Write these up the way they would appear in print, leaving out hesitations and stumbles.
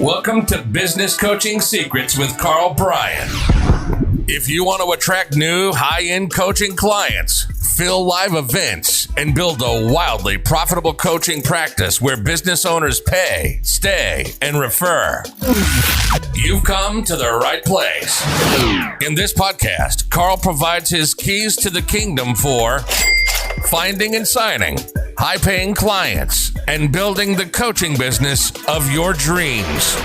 Welcome to Business Coaching Secrets with Karl Bryan. If you want to attract new high-end coaching clients, fill live events, and build a wildly profitable coaching practice where business owners pay, stay, and refer, you've come to the right place. In this podcast, Karl provides his keys to the kingdom for finding and signing high-paying clients and building the coaching business of your dreams.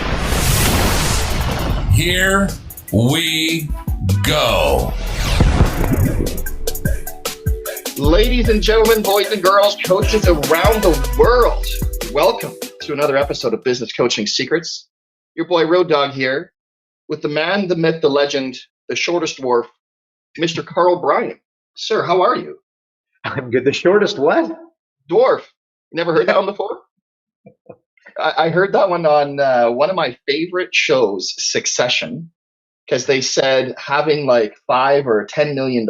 Here we go. Ladies and gentlemen, boys and girls, coaches around the world, welcome to another episode of Business Coaching Secrets. Your boy Road Dogg here with the man, the myth, the legend, the shortest dwarf, Mr. Karl Bryan. Sir, how are you? I'm good. The shortest what? Dwarf. Never heard that one before? I heard that one on one of my favorite shows, Succession, because they said having like $5 or $10 million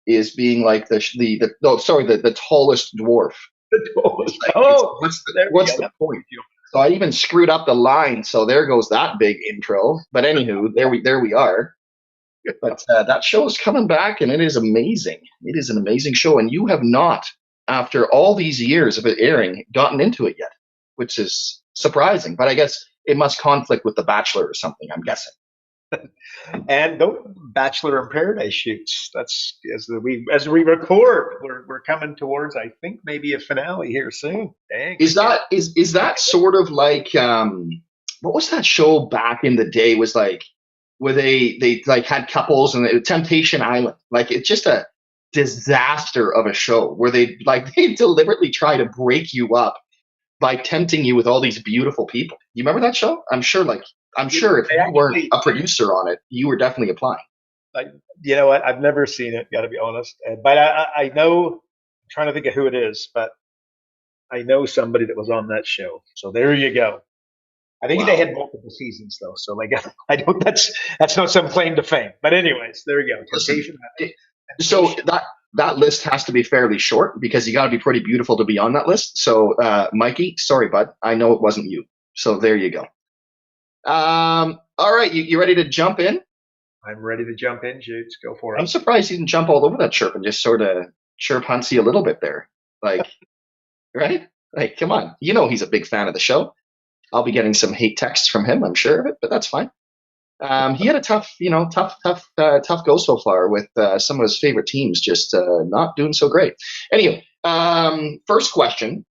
is being like the tallest dwarf. The tallest. Like, oh, what's the point? So I even screwed up the line. So there goes that big intro. But anywho, there we are. But that show is coming back, and it is amazing. It is an amazing show, and you have not, after all these years of it airing, gotten into it yet, which is surprising. But I guess it must conflict with The Bachelor or something, I'm guessing. And the Bachelor in Paradise shoots. That's as we record, we're coming towards, I think, maybe a finale here soon. Dang. Is that sort of like what was that show back in the day? Was like where they like had couples and Temptation Island. Like it's just a disaster of a show where they deliberately try to break you up by tempting you with all these beautiful people. You remember that show? I'm sure if you weren't a producer on it, you were definitely applying. You know what? I've never seen it, got to be honest. But I know, I'm trying to think of who it is, but I know somebody that was on that show. So there you go. I think they had multiple seasons though. So I don't, that's not some claim to fame. But anyways, there you go. Temptation. So that list has to be fairly short because you got to be pretty beautiful to be on that list. So Mikey, sorry, bud. I know it wasn't you. So there you go. All right, you ready to jump in? I'm ready to jump in, Judes. Go for it. I'm surprised you didn't jump all over that chirp and just sort of chirp Huntsy a little bit there. Like, right? Like, come on. You know he's a big fan of the show. I'll be getting some hate texts from him, I'm sure of it, but that's fine. He had a tough go so far with some of his favorite teams just not doing so great. Anyway, first question.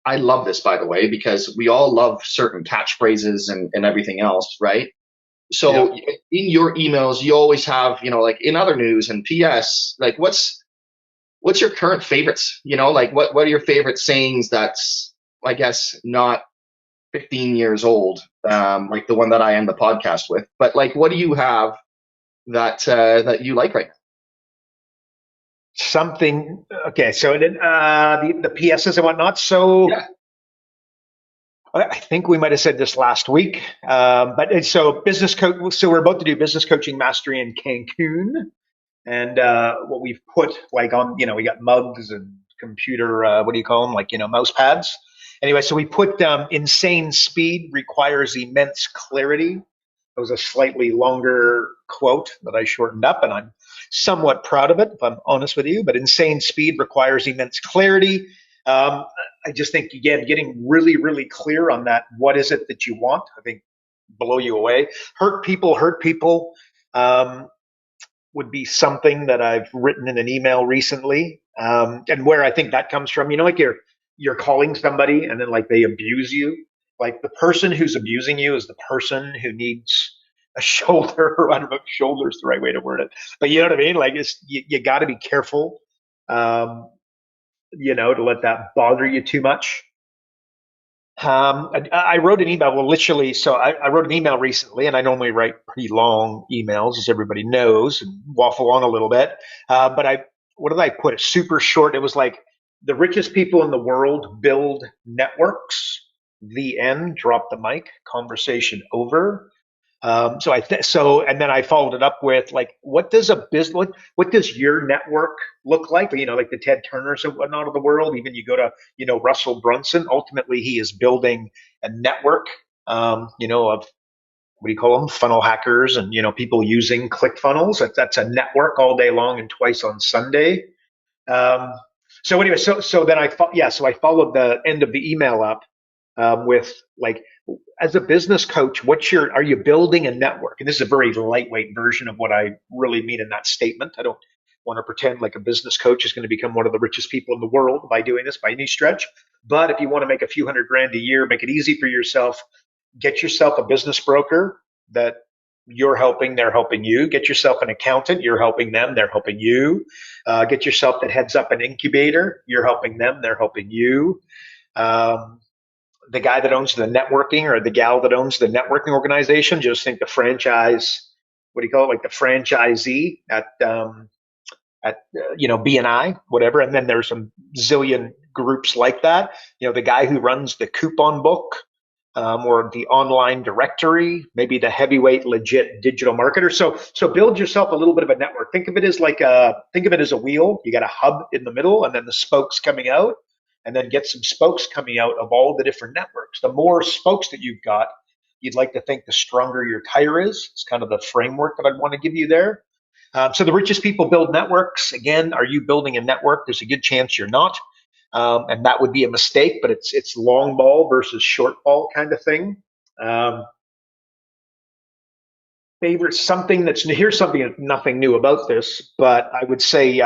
I love this, by the way, because we all love certain catchphrases and everything else, right? So in your emails, you always have, like in other news and PS, like what's your current favorites? Like what are your favorite sayings that's, I guess, not 15 years old, like the one that I end the podcast with, but like, what do you have that you like right now? Something. Okay. So the PSs and whatnot. So yeah. I think we might have said this last week, but so So we're about to do business coaching mastery in Cancun, and what we've put like on, we got mugs and computer, what do you call them? Like, mouse pads. Anyway, so we put insane speed requires immense clarity. It was a slightly longer quote that I shortened up, and I'm somewhat proud of it, if I'm honest with you. But insane speed requires immense clarity. I just think, again, getting really, really clear on that. What is it that you want? I think blow you away. Hurt people would be something that I've written in an email recently, and where I think that comes from. Like you're calling somebody and then like they abuse you. Like the person who's abusing you is the person who needs a shoulder. I don't know if shoulder is the right way to word it, but you know what I mean? Like you got to be careful, to let that bother you too much. I wrote an email. Well, literally, so I wrote an email recently, and I normally write pretty long emails, as everybody knows, and waffle on a little bit. But what did I put? It's super short. It was like, the richest people in the world build networks. The end. Drop the mic. Conversation over. And then I followed it up with like, what does your network look like? Like the Ted Turners and whatnot of the world. Even you go to, Russell Brunson. Ultimately, he is building a network of what do you call them? Funnel hackers and, people using ClickFunnels. That's a network all day long and twice on Sunday. Um, so anyway, so then so I followed the end of the email up with like, as a business coach, are you building a network? And this is a very lightweight version of what I really mean in that statement. I don't want to pretend like a business coach is going to become one of the richest people in the world by doing this by any stretch. But if you want to make a few $100,000 a year, make it easy for yourself, get yourself a business broker that you're helping, they're helping you. Get yourself an accountant, you're helping them, they're helping you. Get yourself that heads up an incubator, you're helping them, they're helping you. The guy that owns the networking or the gal that owns the networking organization, just think the franchise, what do you call it? Like the franchisee at BNI, whatever. And then there's some zillion groups like that. The guy who runs the coupon book, or the online directory, maybe the heavyweight legit digital marketer. So build yourself a little bit of a network. Think of it as a wheel. You got a hub in the middle and then the spokes coming out, and then get some spokes coming out of all the different networks. The more spokes that you've got, you'd like to think the stronger your tire is. It's kind of the framework that I'd want to give you there. So the richest people build networks. Again, are you building a network? There's a good chance you're not. And that would be a mistake, but it's long ball versus short ball kind of thing. Here's something nothing new about this, but I would say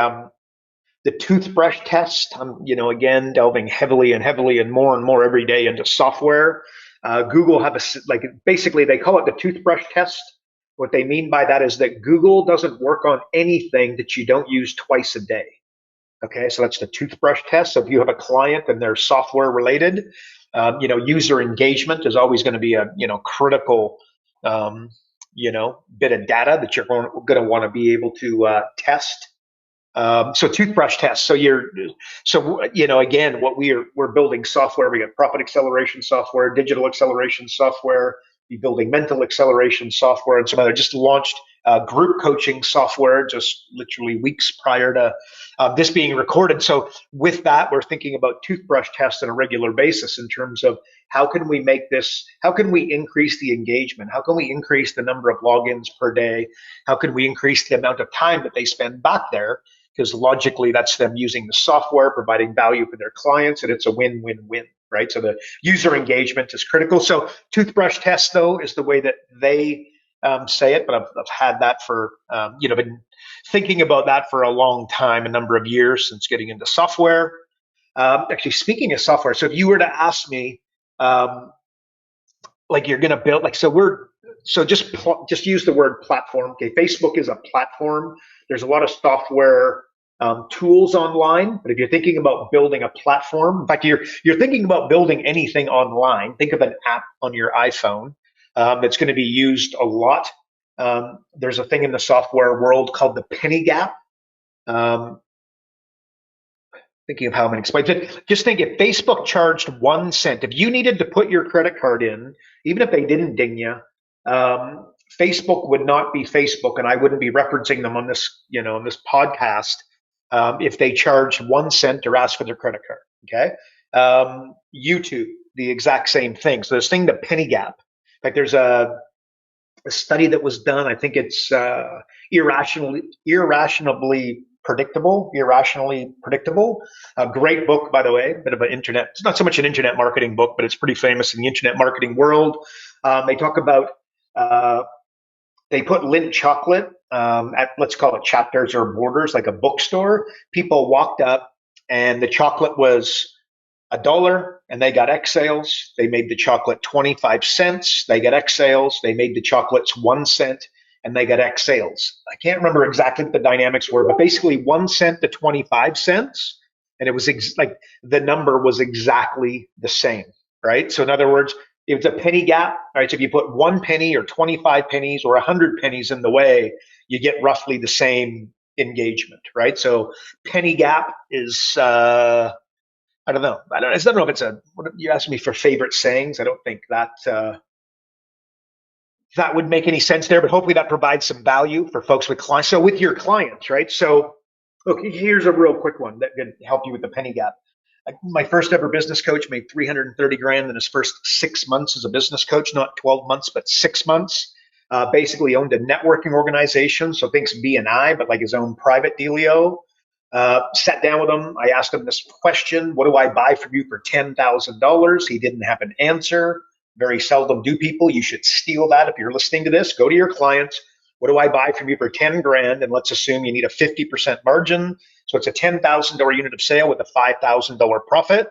the toothbrush test. Again, delving heavily and more every day into software. Google basically they call it the toothbrush test. What they mean by that is that Google doesn't work on anything that you don't use twice a day. Okay, so that's the toothbrush test. So if you have a client and they're software related, user engagement is always going to be a critical bit of data that you're going to want to be able to test. So toothbrush test. Again, we're building software. We got profit acceleration software, digital acceleration software. We're building mental acceleration software, and some other. Just launched group coaching software just literally weeks prior to this being recorded. So with that, we're thinking about toothbrush tests on a regular basis in terms of how can we increase the engagement? How can we increase the number of logins per day? How can we increase the amount of time that they spend back there? Because logically, that's them using the software, providing value for their clients, and it's a win-win-win, right? So the user engagement is critical. So toothbrush test, though, is the way that they say it, but I've had that for, been thinking about that for a long time, a number of years since getting into software. Actually, speaking of software, so if you were to ask me, you're going to build, just use the word platform. Okay, Facebook is a platform. There's a lot of software tools online, but if you're thinking about building a platform, in fact, you're thinking about building anything online, think of an app on your iPhone that's going to be used a lot. There's a thing in the software world called the penny gap. Thinking of how I'm going to explain it. Just think if Facebook charged 1 cent, if you needed to put your credit card in, even if they didn't ding you, Facebook would not be Facebook, and I wouldn't be referencing them on this, on this podcast, if they charged 1 cent or asked for their credit card. Okay. YouTube, the exact same thing. So this thing, the penny gap. In fact, there's a study that was done. I think it's irrationally predictable. A great book, by the way, bit of an internet. It's not so much an internet marketing book, but it's pretty famous in the internet marketing world. They talk about they put Lindt chocolate at, let's call it Chapters or Borders, like a bookstore. People walked up and the chocolate was $1 and they got X sales. They made the chocolate 25 cents. They got X sales. They made the chocolates 1 cent and they got X sales. I can't remember exactly what the dynamics were, but basically 1 cent to 25 cents. And it was the number was exactly the same, right? So in other words, it's a penny gap, right? So if you put 1 penny or 25 pennies or 100 pennies in the way, you get roughly the same engagement, right? So penny gap is, I don't know if it's you asked me for favorite sayings. I don't think that that would make any sense there, but hopefully that provides some value for folks with clients. So with your clients, right? So look, here's a real quick one that can help you with the penny gap. My first ever business coach made 330 grand in his first 6 months as a business coach, not 12 months, but 6 months. Basically owned a networking organization. So thinks B&I, but like his own private dealio. Sat down with him. I asked him this question: what do I buy from you for $10,000? He didn't have an answer. Very seldom do people. You should steal that if you're listening to this. Go to your clients. What do I buy from you for 10 grand? And let's assume you need a 50% margin. So it's a $10,000 unit of sale with a $5,000 profit.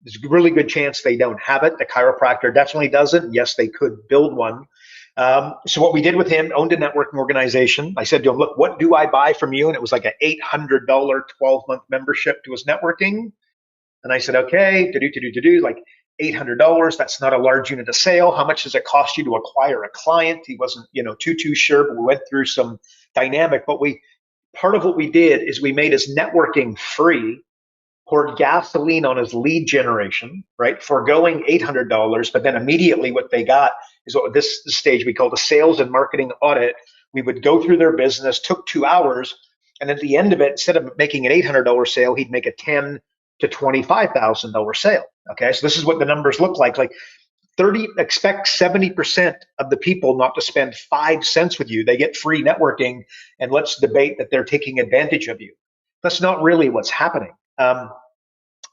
There's a really good chance they don't have it. The chiropractor definitely doesn't. Yes, they could build one. So what we did with him, owned a networking organization. I said to him, look, what do I buy from you? And it was like an $800 12-month membership to his networking. And I said, okay, like $800. That's not a large unit of sale. How much does it cost you to acquire a client? He wasn't, too sure, but we went through some dynamic. But part of what we did is we made his networking free, poured gasoline on his lead generation, right? Foregoing $800, but then immediately what they got is what this stage we call the sales and marketing audit. We would go through their business, took 2 hours, and at the end of it, instead of making an $800 sale, he'd make a $10,000 to $25,000 sale. Okay, so this is what the numbers look like. Like expect 70% of the people not to spend 5 cents with you. They get free networking, and let's debate that they're taking advantage of you. That's not really what's happening.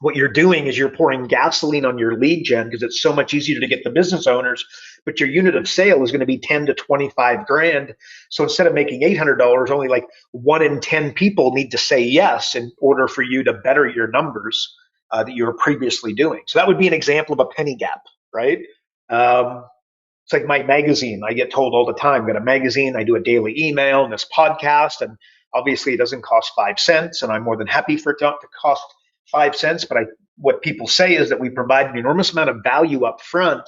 What you're doing is you're pouring gasoline on your lead gen because it's so much easier to get the business owners, but your unit of sale is going to be 10 to 25 grand. So instead of making $800, only like 1 in 10 people need to say yes in order for you to better your numbers that you were previously doing. So that would be an example of a penny gap, right? It's like my magazine. I get told all the time, I've got a magazine, I do a daily email and this podcast, and obviously it doesn't cost 5 cents, and I'm more than happy for it not to cost 5 cents. But what people say is that we provide an enormous amount of value up front,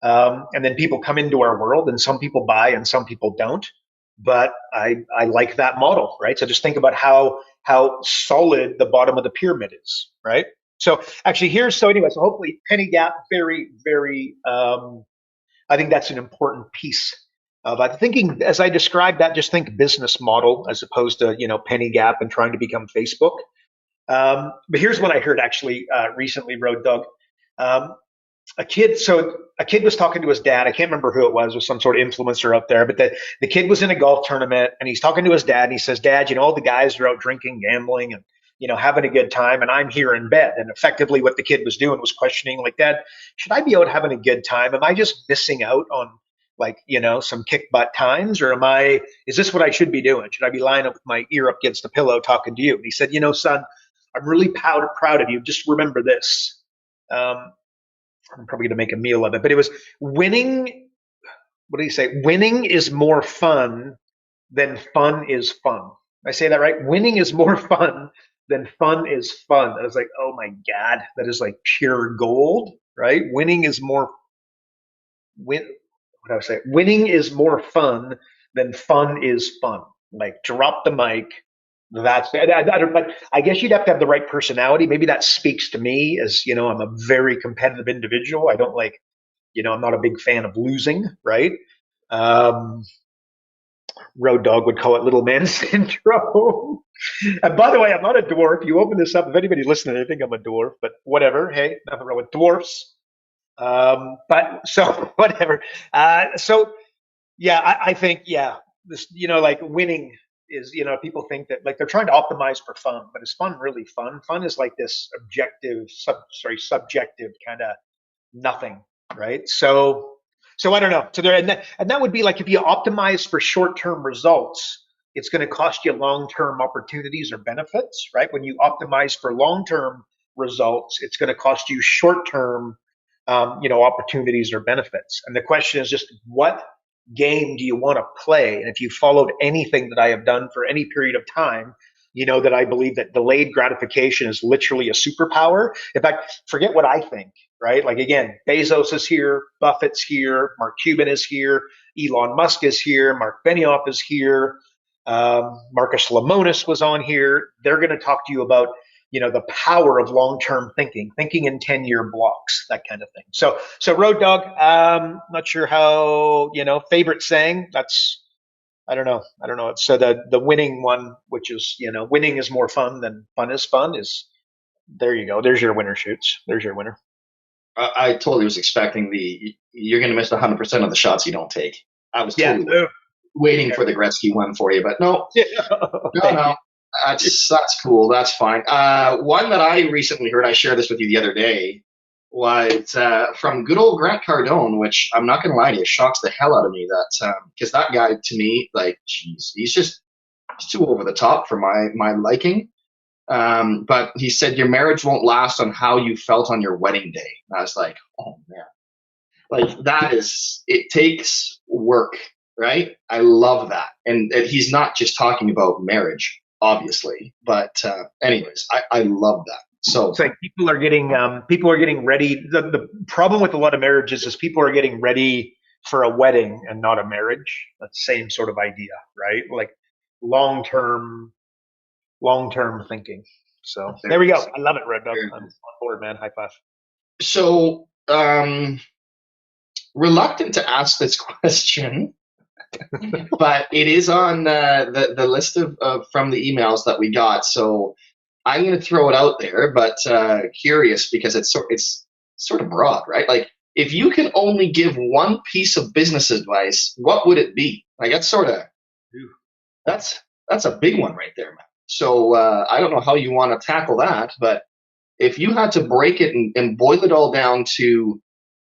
and then people come into our world, and some people buy and some people don't. But I like that model, right? So just think about how solid the bottom of the pyramid is, right? So actually so hopefully penny gap, very, very, I think that's an important piece of thinking. As I described that, just think business model as opposed to, penny gap and trying to become Facebook. But here's what I heard actually recently, Road Dog. A kid was talking to his dad. I can't remember who it was some sort of influencer out there, but the kid was in a golf tournament and he's talking to his dad and he says, Dad, all the guys are out drinking, gambling, and having a good time, and I'm here in bed. And effectively what the kid was doing was questioning, like, Dad, should I be out having a good time? Am I just missing out on some kick butt times, or is this what I should be doing? Should I be lying up with my ear up against the pillow talking to you? And he said, son, I'm really proud of you. Just remember this. I'm probably going to make a meal of it, but it was winning. What did he say? Winning is more fun than fun is fun. I say that right? Winning is more fun than fun is fun. I was like, oh my God, that is like pure gold, right? Winning is more fun than fun is fun. Like, drop the mic. But I guess you'd have to have the right personality. Maybe that speaks to me as, I'm a very competitive individual. I don't I'm not a big fan of losing, right? Road Dog would call it little man syndrome. And by the way, I'm not a dwarf. You open this up, if anybody's listening, they think I'm a dwarf, but whatever. Hey, nothing wrong with dwarfs. But so whatever. I think, this, winning is, people think that people trying to optimize for fun, but is fun really fun? Fun is like this subjective kind of nothing, right? So I don't know. So that would be like, if you optimize for short-term results, it's going to cost you long-term opportunities or benefits, right? When you optimize for long-term results, it's going to cost you short-term, opportunities or benefits. And the question is just, what game do you want to play? And if you followed anything that I have done for any period of time, you know that I believe that delayed gratification is literally a superpower. In fact, forget what I think, right? Like, again, Bezos is here, Buffett's here, Mark Cuban is here, Elon Musk is here, Mark Benioff is here, Marcus Lemonis was on here. They're going to talk to you about, the power of long-term thinking in 10-year blocks, that kind of thing. So Road Dog, not sure how, favorite saying, that's, I don't know. So the winning one, which is, winning is more fun than fun is fun, is There you go. There's your winner, Shoots. There's your winner. I totally was expecting you're going to miss 100% of the shots you don't take. I was totally waiting for the Gretzky one for you, but no. No. That's cool. That's fine. One that I recently heard, I shared this with you the other day, was from good old Grant Cardone, which I'm not going to lie to you, shocks the hell out of me. That because that guy to me, like, geez, he's too over the top for my liking. But he said your marriage won't last on how you felt on your wedding day. And I was like, oh man, like it takes work, right? I love that, and he's not just talking about marriage, obviously, but anyways, I love that. So it's like people are getting ready. The problem with a lot of marriages is people are getting ready for a wedding and not a marriage. That same sort of idea, right? Like long term thinking. So there we go. I love it, Red Dog. I'm on board, man. High five. So reluctant to ask this question, but it is on the list of from the emails that we got. So I'm going to throw it out there, but curious because it's sort of broad, right? Like if you can only give one piece of business advice, what would it be? Like that's a big one right there, man. So I don't know how you want to tackle that, but if you had to break it and boil it all down to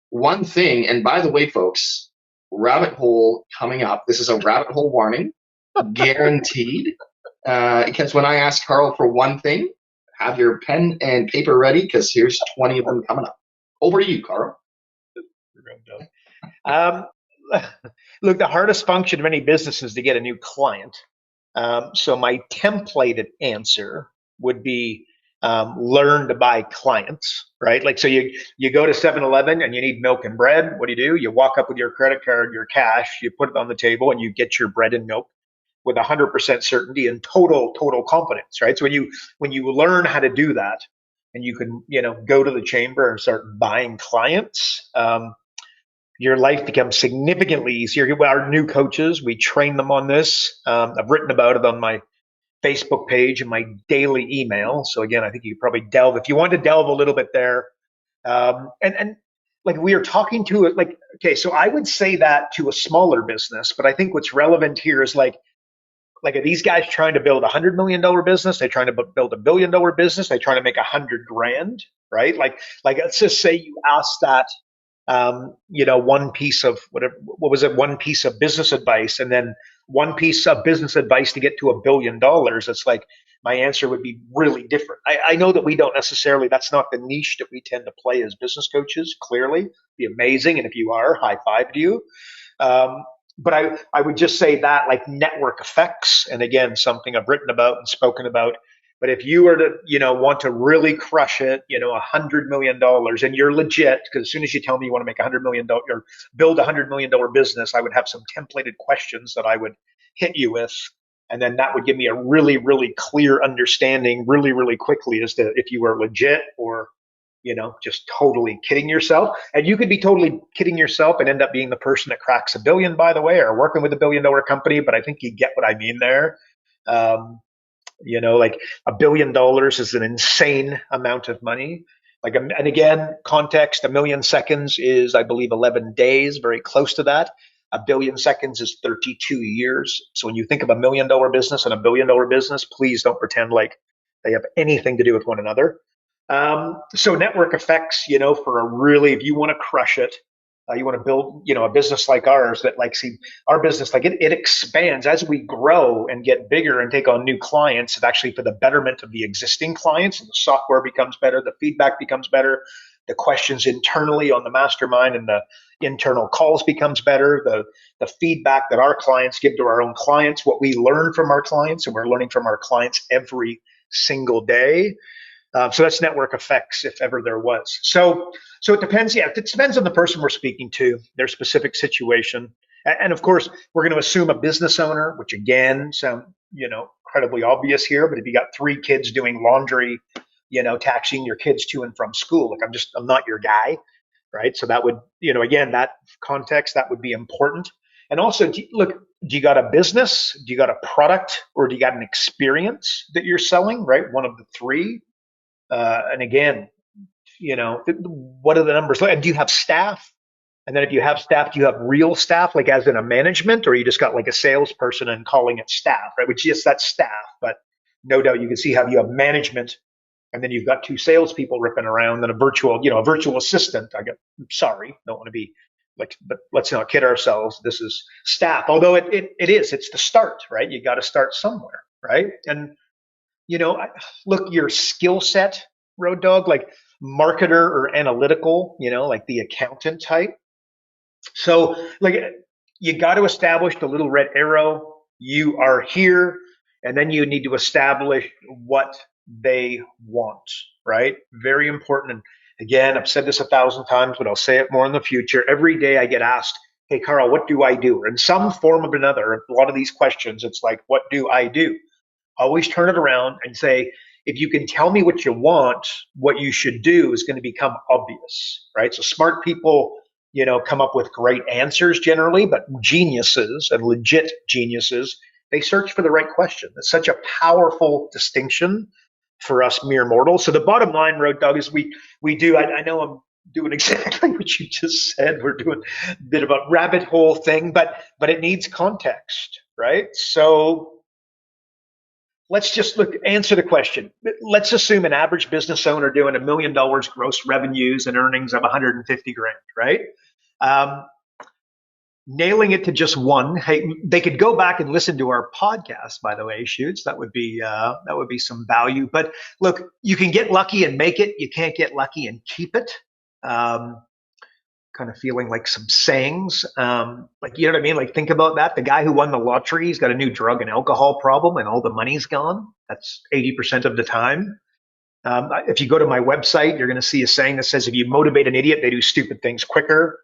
one thing, and by the way, folks, rabbit hole coming up. This is a rabbit hole warning, guaranteed. Because when I ask Karl for one thing, have your pen and paper ready because here's 20 of them coming up. Over to you, Karl. Look, the hardest function of any business is to get a new client. So my templated answer would be learn to buy clients, right? Like, so you go to 7-Eleven and you need milk and bread. What do? You walk up with your credit card, your cash, you put it on the table and you get your bread and milk with 100% certainty and total confidence, right? So when you learn how to do that and you can, go to the chamber and start buying clients, your life becomes significantly easier. Our new coaches, we train them on this. I've written about it on my Facebook page and my daily email. So again, I think you could probably delve if you want to delve a little bit there. And like we are talking to it, like, okay, so I would say that to a smaller business, but I think what's relevant here is like are these guys trying to build $100 million business? They're trying to build $1 billion business. They're trying to make $100,000, right? Like let's just say you ask that, one piece of whatever, what was it? One piece of business advice, and then one piece of business advice to get to $1 billion. It's like my answer would be really different. I know that we don't necessarily, that's not the niche that we tend to play as business coaches. Clearly, be amazing, and if you are, high five to you. But I would just say that like network effects, and again, something I've written about and spoken about. But if you were to, want to really crush it, $100 million, and you're legit, because as soon as you tell me you want to make $100 million or build $100 million business, I would have some templated questions that I would hit you with. And then that would give me a really, really clear understanding really, really quickly as to if you were legit or, just totally kidding yourself. And you could be totally kidding yourself and end up being the person that cracks $1 billion, by the way, or working with $1 billion company. But I think you get what I mean there. Like $1 billion is an insane amount of money. And again, context, 1 million seconds is, I believe, 11 days, very close to that. 1 billion seconds is 32 years. So when you think of $1 million business and $1 billion business, please don't pretend like they have anything to do with one another. So network effects, for a really, if you want to crush it, you want to build, a business like ours that our business, like it expands as we grow and get bigger and take on new clients. It's actually for the betterment of the existing clients, and the software becomes better. The feedback becomes better. The questions internally on the mastermind and the internal calls becomes better. The feedback that our clients give to our own clients, what we learn from our clients, and we're learning from our clients every single day. So that's network effects, if ever there was. So it depends. Yeah, it depends on the person we're speaking to, their specific situation. And of course, we're going to assume a business owner, which again, sound, incredibly obvious here. But if you got 3 kids doing laundry, taxiing your kids to and from school, like I'm not your guy, right? So that would, again, that context, that would be important. And also, do you got a business? Do you got a product? Or do you got an experience that you're selling, right? One of the 3. And again, what are the numbers? And do you have staff? And then if you have staff, do you have real staff, like as in a management, or you just got like a salesperson and calling it staff, right? Which yes, that's staff, but no doubt you can see how you have management, and then you've got two salespeople ripping around, and a virtual assistant. Sorry, don't want to be like, but let's not kid ourselves. This is staff, although it's the start, right? You got to start somewhere, right? And look, your skill set, Road Dog, like marketer or analytical, like the accountant type. So, like, you got to establish the little red arrow. You are here, and then you need to establish what they want, right? Very important. And again, I've said this 1,000 times, but I'll say it more in the future. Every day I get asked, "Hey, Carl, what do I do?" Or in some form or another, a lot of these questions, it's like, "What do I do?" Always turn it around and say, if you can tell me what you want, what you should do is going to become obvious, right? So smart people, come up with great answers generally, but geniuses and legit geniuses, they search for the right question. It's such a powerful distinction for us mere mortals. So the bottom line, Road Dog, is we do. I know I'm doing exactly what you just said. We're doing a bit of a rabbit hole thing, but it needs context, right? So let's just answer the question. Let's assume an average business owner doing $1 million gross revenues and earnings of 150 grand, right? Nailing it to just one. Hey, they could go back and listen to our podcast, by the way, Shoots. That would be some value. But look, you can get lucky and make it. You can't get lucky and keep it. Kind of feeling like some sayings, like, you know what I mean? Like, think about that. The guy who won the lottery, he's got a new drug and alcohol problem and all the money's gone. That's 80% of the time. If you go to my website, you're going to see a saying that says, if you motivate an idiot, they do stupid things quicker.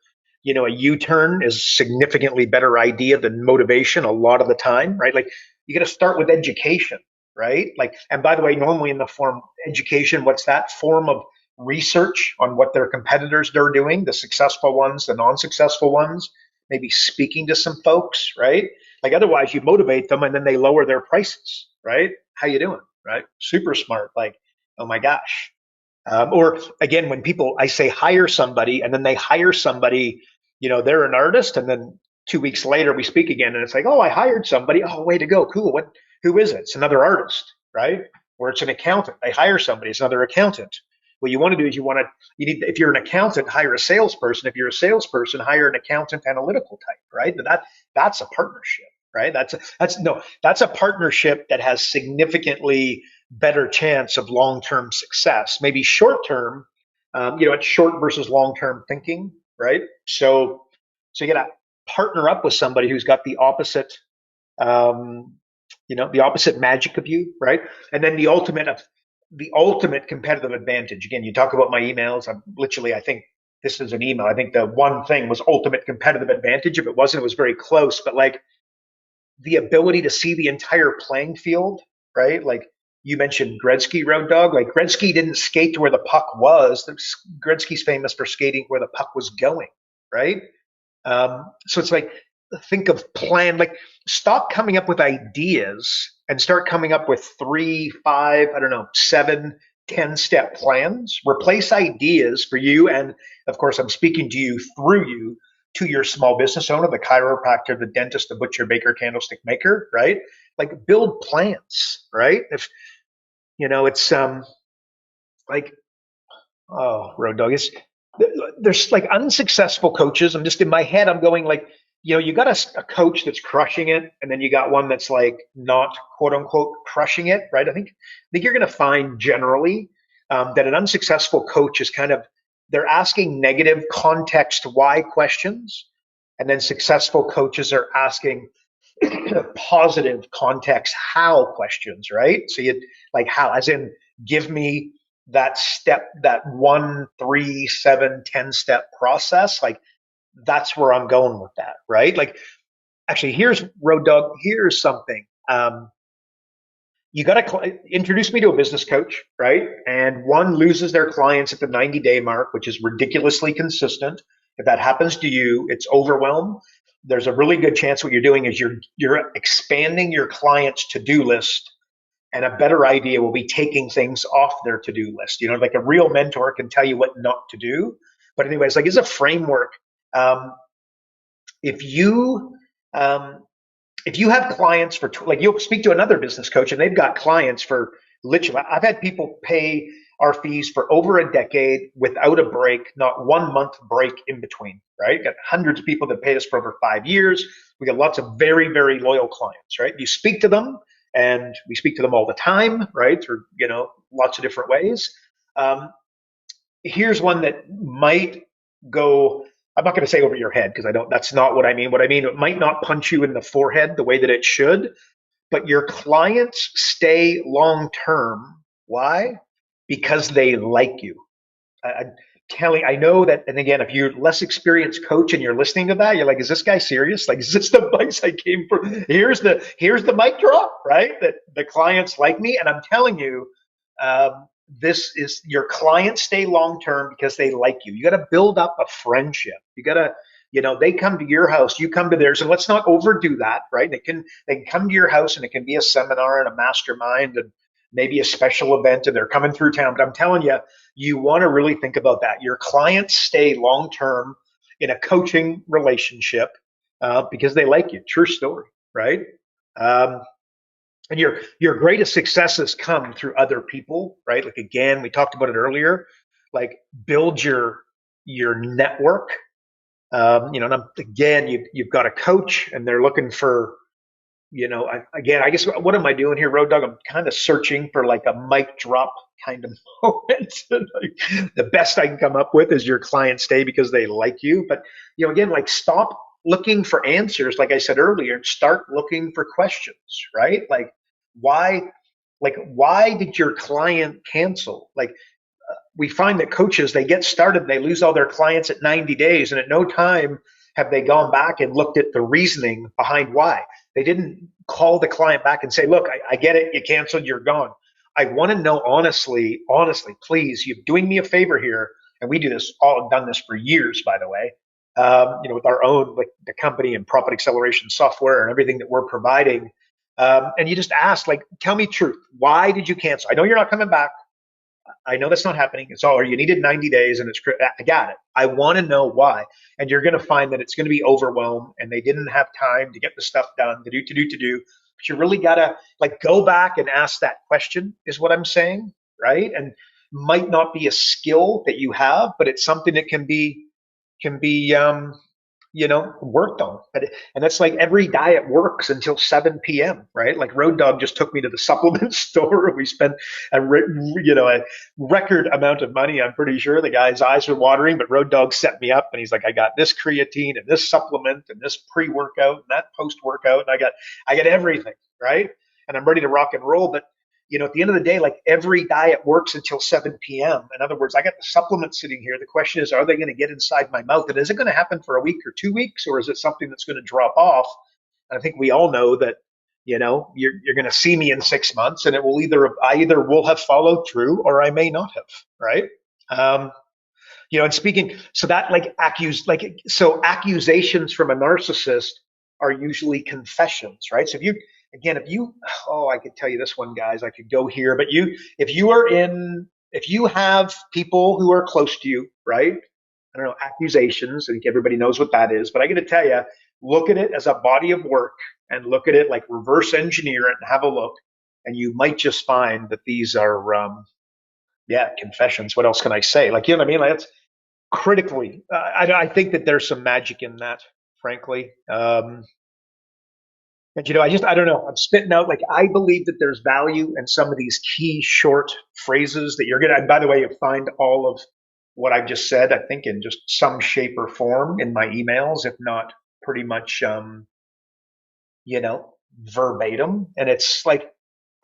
A U-turn is a significantly better idea than motivation a lot of the time, right? Like, you got to start with education, right? Like, and by the way, normally in the form education, what's that? Form of research on what their competitors are doing, the successful ones, the non-successful ones, maybe speaking to some folks, right? Like, otherwise you motivate them and then they lower their prices, right? How you doing, right? Super smart. Like, oh my gosh. Or again, when I say hire somebody and then they hire somebody, they're an artist, and then 2 weeks later we speak again and it's like, oh, I hired somebody. Oh, way to go. Cool. Who is it? It's another artist, right? Or it's an accountant. They hire somebody. It's another accountant. What you want to do is if you're an accountant, hire a salesperson. If you're a salesperson, hire an accountant analytical type, right? That's a partnership, right? That's a partnership that has significantly better chance of long-term success. Maybe short-term, it's short versus long-term thinking, right? So you got to partner up with somebody who's got the opposite, the opposite magic of you, right? And then the ultimate competitive advantage. Again, you talk about my emails. I think this is an email. I think the one thing was ultimate competitive advantage. If it wasn't, it was very close. But like, the ability to see the entire playing field, right? Like, you mentioned Gretzky, Road Dog. Like, Gretzky didn't skate to where the puck was. Gretzky's famous for skating where the puck was going, right? So it's like, think of plan. Like, stop coming up with ideas and start coming up with 3, 5, 7, 10-step plans. Replace ideas for you. And of course, I'm speaking to you through you to your small business owner, the chiropractor, the dentist, the butcher, baker, candlestick maker, right? Like, build plans, right? If, it's like, oh, Road Dog, there's like unsuccessful coaches. I'm just in my head, I'm going like, you got a coach that's crushing it, and then you got one that's like not quote unquote crushing it, right? I think you're going to find generally that an unsuccessful coach is they're asking negative context why questions, and then successful coaches are asking positive context how questions, right? So you like how, as in, give me that step, that 1, 3, 7, 10 step process. Like, that's where I'm going with that, right? Like, actually, here's Road Dog. Here's something. You got to introduce me to a business coach, right? And one loses their clients at the 90-day mark, which is ridiculously consistent. If that happens to you, it's overwhelm. There's a really good chance what you're doing is you're expanding your client's to-do list and a better idea will be taking things off their to-do list. Like a real mentor can tell you what not to do. But anyways, like as a framework, um, if you um, if you have clients for like you'll speak to another business coach and they've got clients for literally, I've had people pay our fees for over a decade without a break, not 1 month break in between, right? Got hundreds of people that paid us for over 5 years. We got lots of very, very loyal clients, right? You speak to them, and we speak to them all the time, right? Through, lots of different ways. Um, Here's one that might go, I'm not going to say over your head because that's not what I mean. What I mean, it might not punch you in the forehead the way that it should, but your clients stay long term. Why? Because they like you. I know that, and again, if you're less experienced coach and you're listening to that, you're like, is this guy serious? Like, is this the advice I came for? Here's the mic drop, right? That the clients like me, and I'm telling you, this is your clients stay long term because they like you. You got to build up a friendship. You got to, they come to your house, you come to theirs, and let's not overdo that, right? They can come to your house, and it can be a seminar and a mastermind and maybe a special event, and they're coming through town. But I'm telling you, you want to really think about that. Your clients stay long term in a coaching relationship because they like you. True story, right? Um, and your greatest successes come through other people, right? Like again, we talked about it earlier. Like build your network. And again, you've got a coach, and they're looking for, I guess what am I doing here, Road Dog? I'm kind of searching for like a mic drop kind of moment. Like, the best I can come up with is your clients stay because they like you. But again, like stop looking for answers, like I said earlier, and start looking for questions, right? Why, why did your client cancel? Like we find that coaches, they get started and they lose all their clients at 90 days, and at no time have they gone back and looked at the reasoning behind why. They didn't call the client back and say, look, I get it, you canceled, you're gone. I want to know honestly, please, you're doing me a favor here. And we do this, done this for years, by the way, with our own, like the company and profit acceleration software and everything that we're providing. And you just ask, like, tell me truth. Why did you cancel? I know you're not coming back. I know that's not happening. It's all, or you needed 90 days and I got it. I want to know why. And you're going to find that it's going to be overwhelmed and they didn't have time to get the stuff done, to do. But you really got to like go back and ask that question is what I'm saying. Right. And might not be a skill that you have, but it's something that can be, worked on. And that's like every diet works until 7 p.m., right? Like Road Dog just took me to the supplement store. We spent a record amount of money. I'm pretty sure the guy's eyes were watering, but Road Dog set me up and he's like, I got this creatine and this supplement and this pre-workout and that post-workout. And I got everything, right? And I'm ready to rock and roll. But at the end of the day, like every diet works until 7 p.m. In other words, I got the supplements sitting here. The question is, are they going to get inside my mouth? And is it going to happen for a week or 2 weeks, or is it something that's going to drop off? And I think we all know that, you're going to see me in 6 months, and it will I either will have followed through or I may not have, right? And speaking, so that accusations from a narcissist are usually confessions, right? So I could tell you this one, guys, I could go here, but if you have people who are close to you, right? I don't know, accusations, I think everybody knows what that is, but I got to tell you, look at it as a body of work and look at it like reverse engineer it and have a look. And you might just find that these are, confessions. What else can I say? Like, you know what I mean? Like, that's critically, I think that there's some magic in that, frankly. And I don't know. I'm spitting out, like, I believe that there's value in some of these key short phrases that you're going to, and by the way, you find all of what I've just said, I think, in just some shape or form in my emails, if not pretty much, verbatim. And it's like,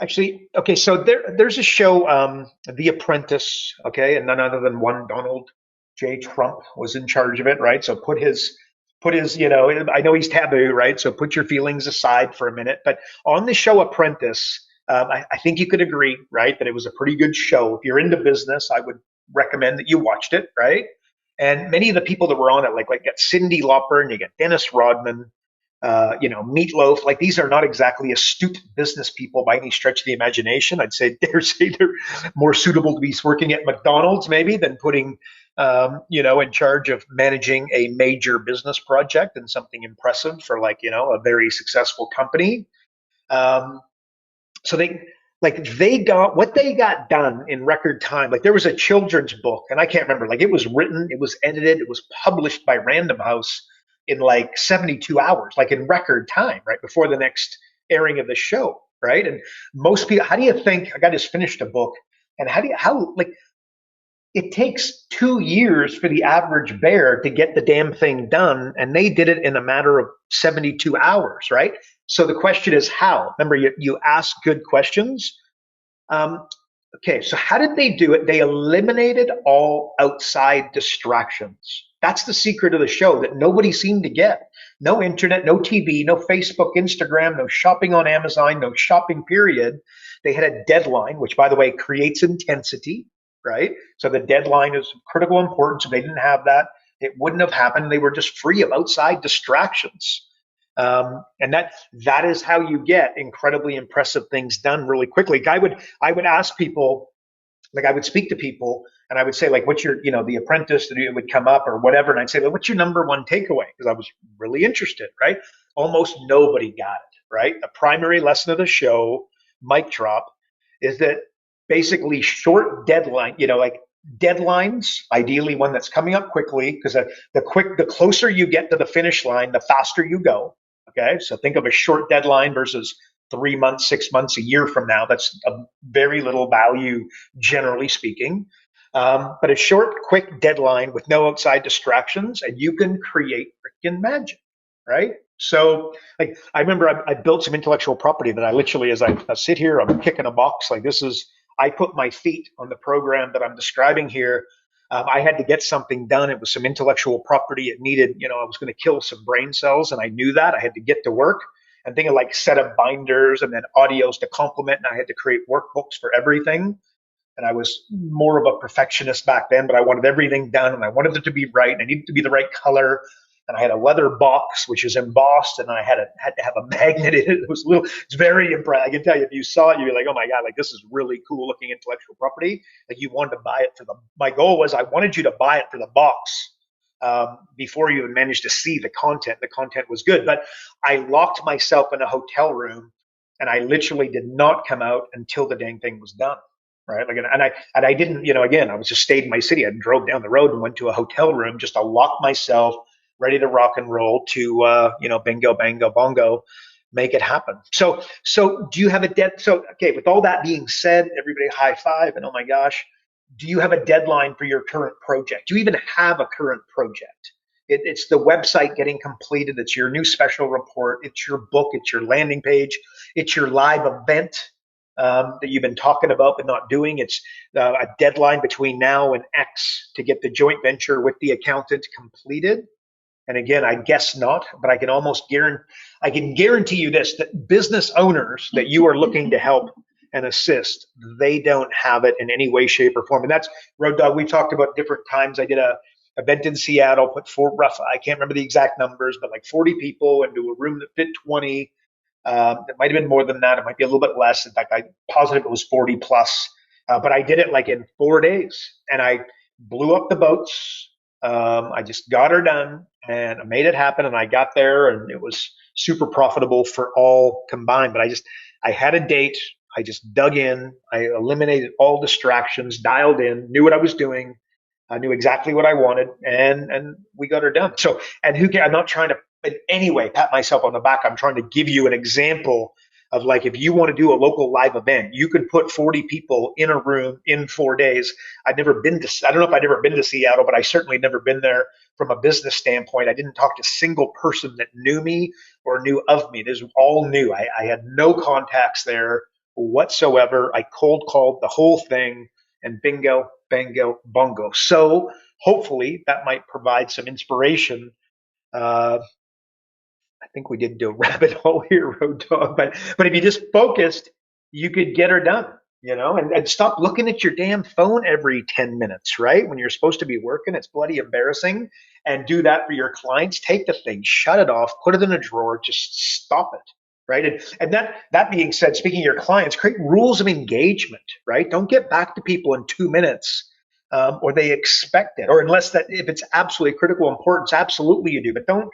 actually, okay, so there's a show, The Apprentice, okay, and none other than one Donald J. Trump was in charge of it, right? So put his, I know he's taboo, right? So put your feelings aside for a minute. But on the show Apprentice, I think you could agree, right, that it was a pretty good show. If you're into business, I would recommend that you watched it, right? And many of the people that were on it, like got Cyndi Lauper and you got Dennis Rodman, Meatloaf. Like, these are not exactly astute business people by any stretch of the imagination. I'd say they're more suitable to be working at McDonald's maybe than putting, in charge of managing a major business project and something impressive for, a very successful company. Um, so they got what they got done in record time. Like, there was a children's book, and I can't remember. Like, it was written, it was edited, it was published by Random House in like 72 hours, like in record time, right before the next airing of the show, right? And most people, how do you think? I just finished a book, and how like it takes 2 years for the average bear to get the damn thing done, and they did it in a matter of 72 hours, right? So the question is how. Remember, you ask good questions. Um, okay, so how did they do it? They eliminated all outside distractions. That's the secret of the show that nobody seemed to get. No internet, no TV, no Facebook, Instagram, no shopping on Amazon, no shopping period. They had a deadline, which, by the way, creates intensity, right? So the deadline is critical importance. If they didn't have that, it wouldn't have happened. They were just free of outside distractions. And that is how you get incredibly impressive things done really quickly. I would ask people, like, I would speak to people and I would say, like, what's your, the apprentice that would come up or whatever. And I'd say, like, what's your number one takeaway? Because I was really interested, right? Almost nobody got it, right? The primary lesson of the show, mic drop, is that basically short deadline, like deadlines, ideally one that's coming up quickly, because the closer you get to the finish line, the faster you go. Okay. So think of a short deadline versus 3 months, 6 months, a year from now. That's a very little value, generally speaking. But a short, quick deadline with no outside distractions, and you can create freaking magic, right? So, like, I remember I built some intellectual property that I literally, as I sit here, I'm kicking a box. Like, I put my feet on the program that I'm describing here. I had to get something done. It was some intellectual property. It needed, I was going to kill some brain cells, and I knew that. I had to get to work and think of like set of binders and then audios to complement. And I had to create workbooks for everything. And I was more of a perfectionist back then, but I wanted everything done and I wanted it to be right. And I needed to be the right color. And I had a leather box, which is embossed, and I had to have a magnet in it. It was it's very impressive. I can tell you, if you saw it, you'd be like, oh my God, like, this is really cool looking intellectual property. Like, you wanted to buy it my goal was I wanted you to buy it for the box. Before you even managed to see the content. The content was good, but I locked myself in a hotel room and I literally did not come out until the dang thing was done. Right. Like, and I didn't, again, I was just stayed in my city. I drove down the road and went to a hotel room just to lock myself, ready to rock and roll to, bingo, bango, bongo, make it happen. So do you have okay, with all that being said, everybody high five and oh my gosh, do you have a deadline for your current project? Do you even have a current project? It's the website getting completed. It's your new special report. It's your book. It's your landing page. It's your live event that you've been talking about but not doing. It's a deadline between now and X to get the joint venture with the accountant completed. And again, I guess not, but I can guarantee you this, that business owners that you are looking to help and assist, they don't have it in any way, shape, or form. And that's Road Dog. We talked about different times. I did a event in Seattle, put I can't remember the exact numbers, but like 40 people into a room that fit 20. It might have been more than that. It might be a little bit less. In fact, I'm positive it was 40 plus. But I did it like in 4 days, and I blew up the boats. I just got her done, and I made it happen, and I got there, and it was super profitable for all combined. But I had a date. I just dug in. I eliminated all distractions, dialed in, knew what I was doing. I knew exactly what I wanted, and we got her done. So, and who cares? I'm not trying to in any way pat myself on the back. I'm trying to give you an example of, like, if you want to do a local live event, you can put 40 people in a room in 4 days. I don't know if I'd ever been to Seattle, but I certainly never been there from a business standpoint. I didn't talk to a single person that knew me or knew of me. This was all new. I had no contacts there whatsoever. I cold called the whole thing, and bingo, bango, bongo. So hopefully that might provide some inspiration. I think we did do a rabbit hole here, Road Dog, but if you just focused, you could get her done. and stop looking at your damn phone every 10 minutes, right? When you're supposed to be working, it's bloody embarrassing. And do that for your clients. Take the thing, shut it off, put it in a drawer, just stop it. Right. And that being said, speaking of your clients, create rules of engagement, right? Don't get back to people in 2 minutes, or they expect it, or unless that, if it's absolutely critical importance, absolutely you do, but don't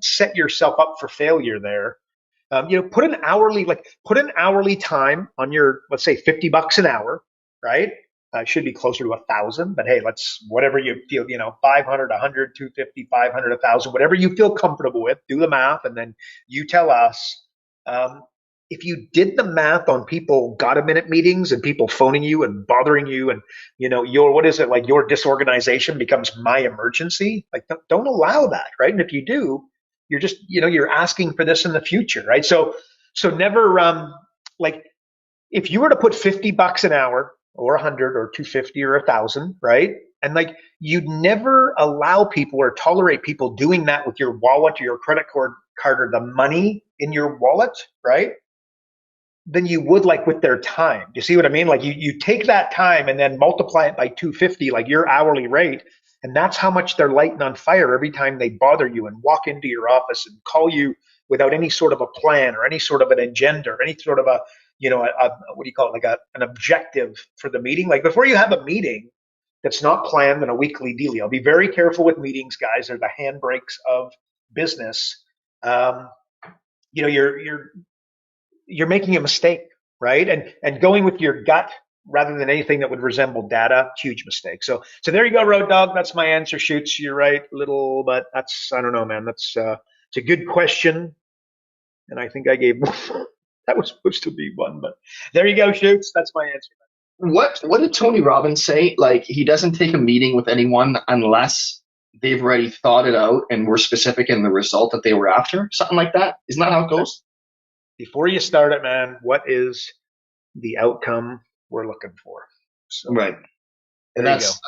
set yourself up for failure there. Put an hourly time on your, let's say, $50 an hour, right? Should be closer to 1,000, but hey, let's, whatever you feel, 500, 100, 250, 500, 1,000, whatever you feel comfortable with, do the math. And then you tell us, if you did the math on people got a minute meetings and people phoning you and bothering you, and, what is it, like your disorganization becomes my emergency. Like, don't allow that. Right. And if you do, you're just, you're asking for this in the future. Right. So never, like, if you were to put $50 an hour or 100 or 250 or 1,000, right? And like, you'd never allow people or tolerate people doing that with your wallet or your credit card or the money in your wallet, right? Than you would like with their time. Do you see what I mean? Like, you take that time and then multiply it by 250, like your hourly rate. And that's how much they're lighting on fire every time they bother you and walk into your office and call you without any sort of a plan or any sort of an agenda or any sort of a, what do you call it? Like an objective for the meeting. Like, before you have a meeting that's not planned and a weekly deal, be very careful with meetings, guys. They're the handbrakes of business. You're making a mistake, right? And going with your gut rather than anything that would resemble data, huge mistake. So there you go, Road Dog. That's my answer. Shoots, you're right, little, but that's, I don't know, man. That's it's a good question, and I think I gave that was supposed to be one, but there you go, Shoots. That's my answer. What did Tony Robbins say? Like, he doesn't take a meeting with anyone unless they've already thought it out and were specific in the result that they were after. Something like that. Isn't that how it goes? Before you start it, man, what is the outcome we're looking for? So, right. And that's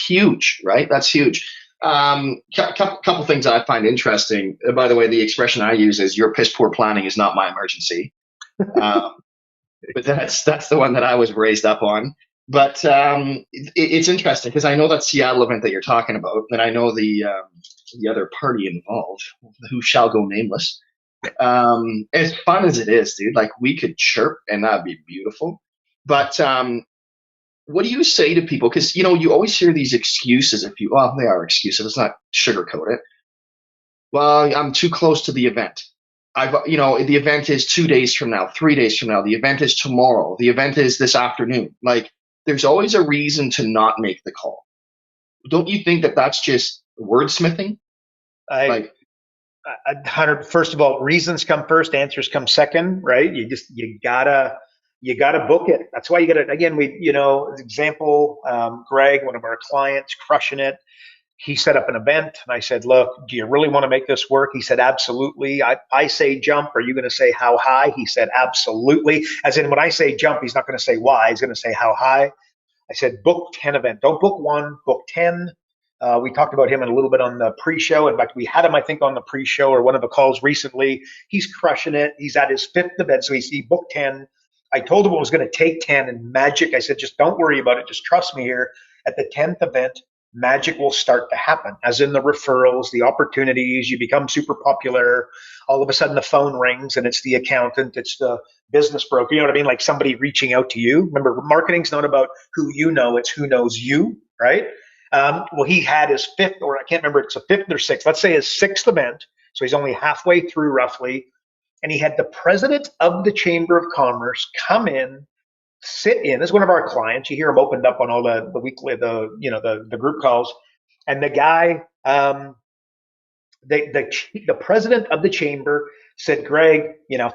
huge, right? That's huge. Couple things I find interesting. By the way, the expression I use is "your piss poor planning is not my emergency." But that's the one that I was raised up on. But it's interesting because I know that Seattle event that you're talking about, and I know the other party involved, who shall go nameless. As fun as it is, dude, like, we could chirp and that'd be beautiful. But what do you say to people? Because, you always hear these excuses. They are excuses. Let's not sugarcoat it. Well, I'm too close to the event. The event is 2 days from now, 3 days from now. The event is tomorrow. The event is this afternoon. Like, there's always a reason to not make the call. Don't you think that that's just wordsmithing? First of all, reasons come first, answers come second, right? You gotta book it. That's why you gotta, again, example, Greg, one of our clients, crushing it. He set up an event and I said, look, do you really want to make this work? He said, absolutely. I say jump. Are you going to say how high? He said, absolutely. As in, when I say jump, he's not going to say why. He's going to say how high. I said, book 10 event. Don't book one, book 10. We talked about him in a little bit on the pre-show. In fact, we had him, I think, on the pre-show or one of the calls recently. He's crushing it. He's at his 5th event. So he booked 10. I told him it was going to take 10 and magic. I said, just don't worry about it. Just trust me here. At the 10th event, magic will start to happen, as in the referrals, the opportunities. You become super popular. All of a sudden the phone rings and it's the accountant, it's the business broker. You know what I mean? Like, somebody reaching out to you. Remember, marketing's not about who you know, it's who knows you, right? Well, he had his 5th, or I can't remember, it's a 5th or 6th, let's say his 6th event. So he's only halfway through roughly. And he had the president of the Chamber of Commerce come in, sit in. This is one of our clients. You hear him opened up on all the weekly, the group calls. And the guy, the president of the chamber said, Greg,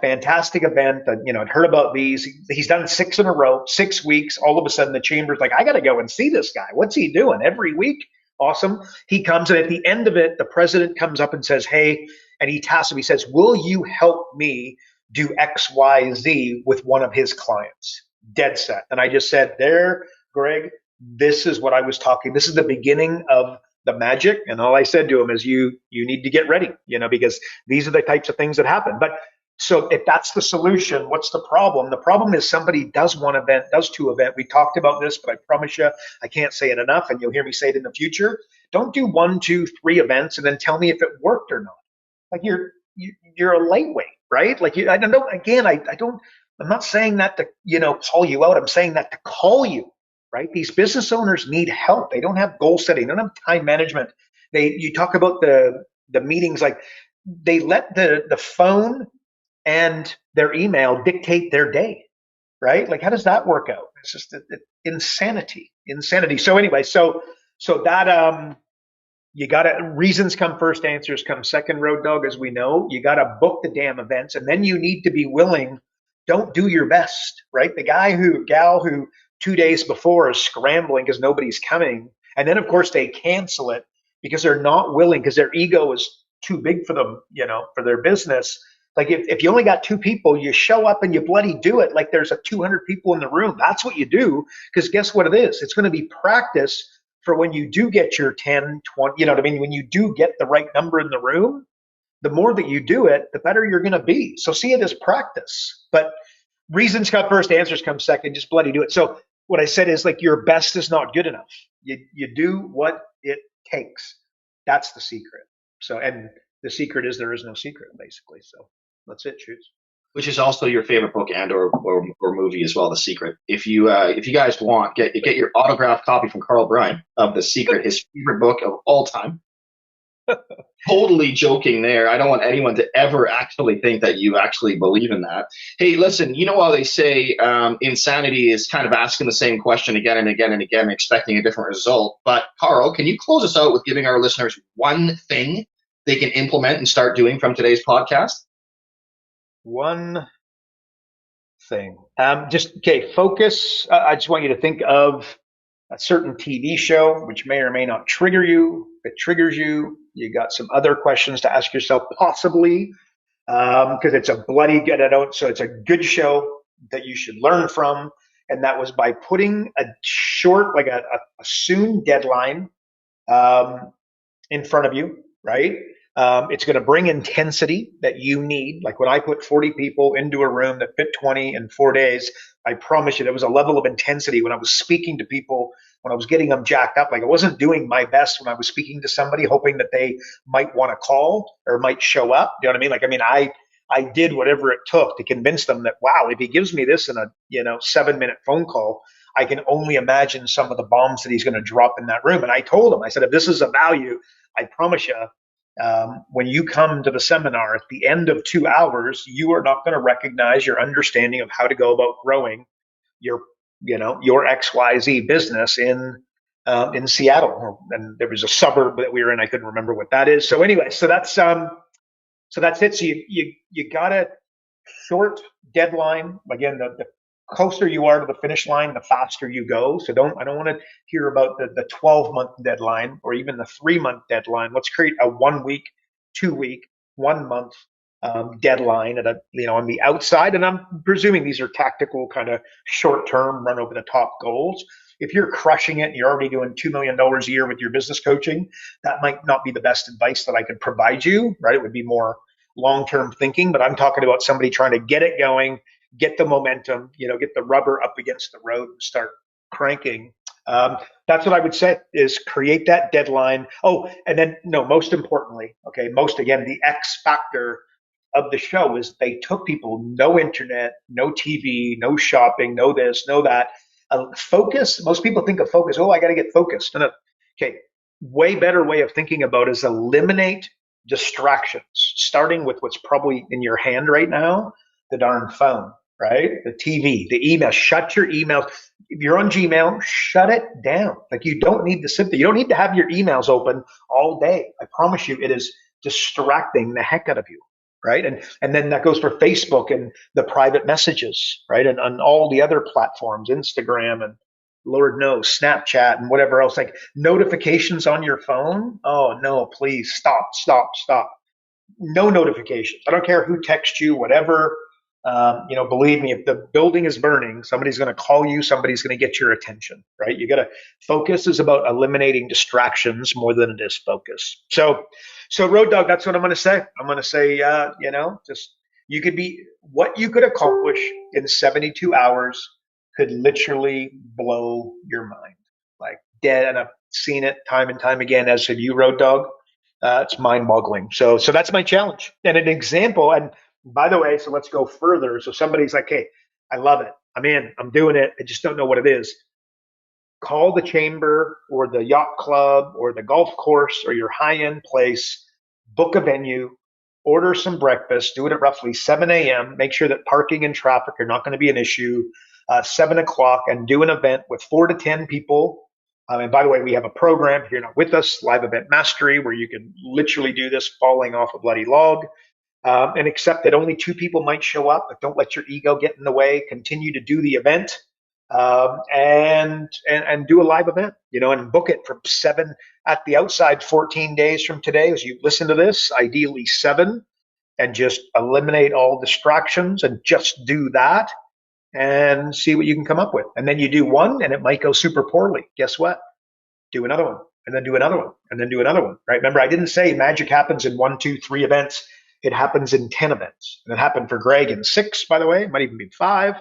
fantastic event. I'd heard about these. He's done 6 in a row, 6 weeks. All of a sudden the chamber's like, I got to go and see this guy. What's he doing every week? Awesome. He comes, and at the end of it, the president comes up and says, hey, and he tasks him. He says, will you help me do X, Y, Z with one of his clients? Dead set. And I just said, there, Greg, this is what I was talking. This is the beginning of the magic. And all I said to him is, you need to get ready, because these are the types of things that happen. But So if that's the solution, what's the problem? The problem is somebody does one event, does two event. We talked about this, but I promise you, I can't say it enough, and you'll hear me say it in the future. Don't do 1, 2, 3 events and then tell me if it worked or not. Like you're a lightweight, right? Like I don't know. Again, I don't. I'm not saying that to call you out. I'm saying that to call you, right? These business owners need help. They don't have goal setting. They don't have time management. You talk about the meetings, like they let the phone and their email dictate their day, right? Like how does that work out? It's just insanity. So anyway, so that you gotta, reasons come first, answers come second, Road Dog, as we know. You gotta book the damn events, and then you need to be willing. Don't do your best, right? The gal who 2 days before is scrambling because nobody's coming, and then of course they cancel it because they're not willing, because their ego is too big for them, for their business. Like if you only got 2 people, you show up and you bloody do it like there's 200 people in the room. That's what you do, because guess what it is? It's going to be practice for when you do get your 10, 20, you know what I mean? When you do get the right number in the room, the more that you do it, the better you're going to be. So see it as practice. But reasons come first, answers come second. Just bloody do it. So what I said is, like, your best is not good enough. You do what it takes. That's the secret. So, and the secret is there is no secret, basically. So that's it, Shoots. Which is also your favorite book and or movie as well, The Secret. If you guys want, get your autographed copy from Karl Bryan of The Secret, his favorite book of all time. Totally joking there. I don't want anyone to ever actually think that you actually believe in that. Hey, listen, you know how they say insanity is kind of asking the same question again and again and again, expecting a different result. But Karl, can you close us out with giving our listeners one thing they can implement and start doing from today's podcast? One thing. Focus. I just want you to think of a certain TV show, which may or may not trigger you. If it triggers you, you got some other questions to ask yourself, possibly, because it's a bloody good. So it's a good show that you should learn from. And that was by putting a short, like a soon deadline in front of you, right? It's going to bring intensity that you need. Like when I put 40 people into a room that fit 20 in 4 days, I promise you there was a level of intensity when I was speaking to people, when I was getting them jacked up. Like I wasn't doing my best when I was speaking to somebody, hoping that they might want to call or might show up. You know what I mean? I did whatever it took to convince them that, wow, if he gives me this in a 7-minute phone call, I can only imagine some of the bombs that he's going to drop in that room. And I told him, I said, if this is a value, I promise you, when you come to the seminar at the end of 2 hours, you are not going to recognize your understanding of how to go about growing your XYZ business in Seattle. And there was a suburb that we were in. I couldn't remember what that is. So anyway, so that's it. So you got a short deadline. Again, the closer you are to the finish line, the faster you go. So I don't want to hear about the 12-month deadline or even the 3-month deadline. Let's create a 1 week, 2 week, 1 month deadline at on the outside. And I'm presuming these are tactical, kind of short-term, run over the top goals. If you're crushing it and you're already doing $2 million a year with your business coaching, that might not be the best advice that I could provide you, right? It would be more long-term thinking, but I'm talking about somebody trying to get it going, get the momentum, get the rubber up against the road and start cranking. That's what I would say, is create that deadline. Oh, and then most importantly, the X factor of the show is they took people, no internet, no TV, no shopping, no this, no that. Focus. Most people think of focus. Oh, I got to get focused. No. Okay. Way better way of thinking about it is eliminate distractions, starting with what's probably in your hand right now, the darn phone, right? The TV, the email. Shut your emails. If you're on Gmail, shut it down. Like you don't need to sit there. You don't need to have your emails open all day. I promise you, it is distracting the heck out of you. Right. And then that goes for Facebook and the private messages, right? And on all the other platforms, Instagram and Lord knows, Snapchat and whatever else, like notifications on your phone. Oh no, please stop. No notifications. I don't care who texts you, whatever. Believe me, if the building is burning, somebody's going to call you, somebody's going to get your attention, right? You got to focus is about eliminating distractions more than it is focus. So Road Dog, that's what I'm going to say. I'm going to say, just what you could accomplish in 72 hours could literally blow your mind. Like dead, and I've seen it time and time again, as have you, Road Dog. It's mind-boggling. So that's my challenge. And an example, and by the way, so let's go further. So somebody's like, hey, I love it. I'm in. I'm doing it. I just don't know what it is. Call the chamber or the yacht club or the golf course or your high-end place, book a venue, order some breakfast, do it at roughly 7 a.m., make sure that parking and traffic are not going to be an issue, 7 o'clock, and do an event with 4 to 10 people. And by the way, we have a program, if you're not with us, Live Event Mastery, where you can literally do this falling off a bloody log. And accept that only 2 people might show up, but don't let your ego get in the way. Continue to do the event, and do a live event, and book it from 7 at the outside 14 days from today. As you listen to this, ideally 7, and just eliminate all distractions and just do that and see what you can come up with. And then you do one and it might go super poorly. Guess what? Do another one, and then do another one, and then do another one, right? Remember, I didn't say magic happens in 1, 2, 3 events. It happens in 10 events. And it happened for Greg in 6, by the way. It might even be 5.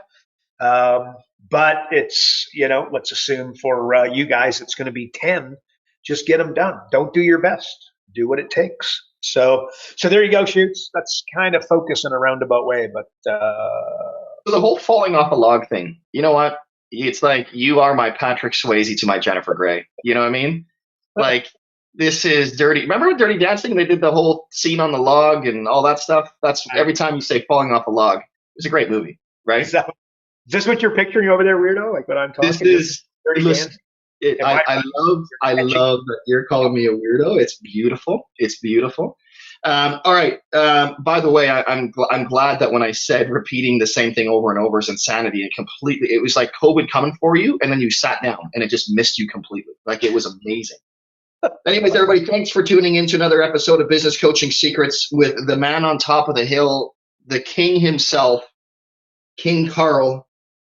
But it's, let's assume for you guys, it's going to be 10. Just get them done. Don't do your best. Do what it takes. So there you go, Shoots. That's kind of focus in a roundabout way. But so the whole falling off a log thing, you know what? It's like you are my Patrick Swayze to my Jennifer Grey. You know what I mean? Like, this is Dirty. Remember Dirty Dancing? They did the whole scene on the log and all that stuff. That's every time you say falling off a log. It's a great movie, right? Is this what you're picturing over there, weirdo? Like what I'm talking about? This is Dirty Dancing? I love that you're calling me a weirdo. It's beautiful. It's beautiful. All right. By the way, I'm glad that when I said repeating the same thing over and over is insanity, it was like COVID coming for you, and then you sat down and it just missed you completely. Like, it was amazing. Anyways, everybody, thanks for tuning in to another episode of Business Coaching Secrets with the man on top of the hill, the king himself, King Karl.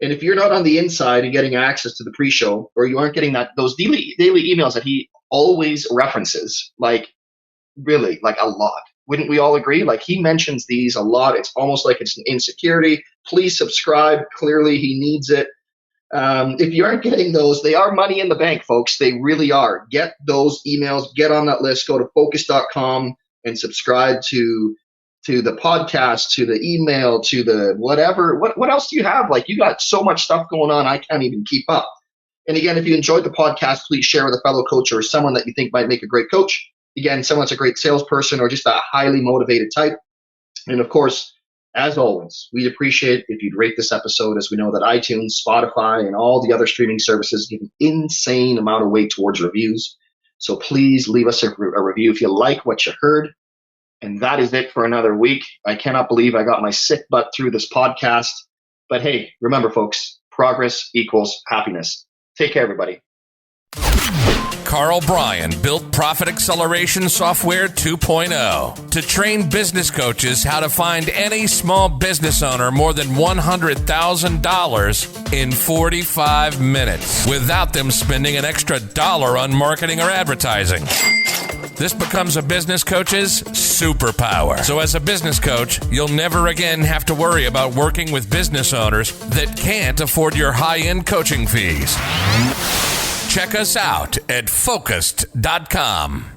And if you're not on the inside and getting access to the pre-show, or you aren't getting those daily emails that he always references, like really, like a lot, wouldn't we all agree? Like, he mentions these a lot. It's almost like it's an insecurity. Please subscribe. Clearly, he needs it. If you aren't getting those, they are money in the bank, folks. They really are. Get those emails. Get on that list. Go to focus.com and subscribe to the podcast, to the email, to the whatever. What else do you have? Like, you got so much stuff going on, I can't even keep up. And again, if you enjoyed the podcast, please share with a fellow coach or someone that you think might make a great coach. Again, someone that's a great salesperson or just a highly motivated type. And of course, as always, we'd appreciate if you'd rate this episode, as we know that iTunes, Spotify, and all the other streaming services give an insane amount of weight towards reviews. So please leave us a review if you like what you heard. And that is it for another week. I cannot believe I got my sick butt through this podcast. But hey, remember, folks, progress equals happiness. Take care, everybody. Karl Bryan built Profit Acceleration Software 2.0 to train business coaches how to find any small business owner more than $100,000 in 45 minutes without them spending an extra dollar on marketing or advertising. This becomes a business coach's superpower. So as a business coach, you'll never again have to worry about working with business owners that can't afford your high-end coaching fees. Check us out at focused.com.